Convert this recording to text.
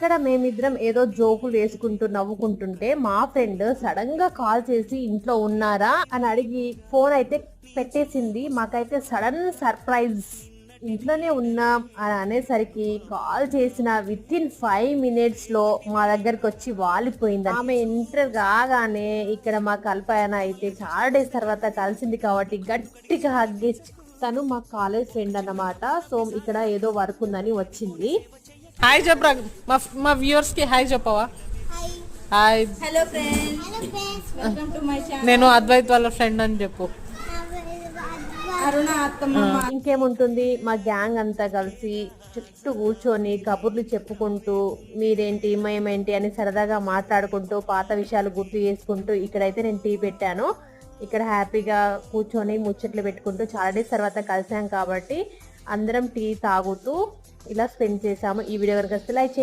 ఇక్కడ మేమిద్దరం ఏదో జోకులు వేసుకుంటూ నవ్వుకుంటుంటే మా ఫ్రెండ్ సడన్ గా కాల్ చేసి ఇంట్లో ఉన్నారా అని అడిగి ఫోన్ అయితే పెట్టేసింది. మాకైతే సడన్ సర్ప్రైజ్, ఇంట్లోనే ఉన్నాం అని అనేసరికి కాల్ చేసిన విత్ ఇన్ 5 minutes లో మా దగ్గరకు వచ్చి వాలిపోయింది. ఆమె ఎంటర్ కాగానే ఇక్కడ మా కల్పన అయితే చాలా డేస్ తర్వాత కలిసింది కాబట్టి గట్టిగా హగ్ చేసి, తను మా కాలేజ్ ఫ్రెండ్ అన్నమాట. సో ఇక్కడ ఏదో వర్క్ ఉందని వచ్చింది. హాయ్ చెప్పరా మా వ్యూవర్స్ కి హాయ్ చెప్పవా? Hi hello friends, welcome to my channel. నేను అద్వైత్ వాళ్ళ ఫ్రెండ్ అని చెప్పు. అరుణ అత్తమ్మ. ఇంకేముంటుంది, మా గ్యాంగ్ అంతా కలిసి చుట్టూ కూర్చొని కబుర్లు చెప్పుకుంటూ మీరేంటి మేమేంటి అని సరదాగా మాట్లాడుకుంటూ పాత విషయాలు గుర్తు చేసుకుంటూ ఇక్కడైతే నేను టీ పెట్టాను. ఇక్కడ హ్యాపీగా కూర్చొని ముచ్చట్లు పెట్టుకుంటూ చాలా డేస్ తర్వాత కలిసాం కాబట్టి అందరం టీ తాగుతూ ఇలా స్పెండ్ చేసాము. ఈ వీడియో కనుక లైక్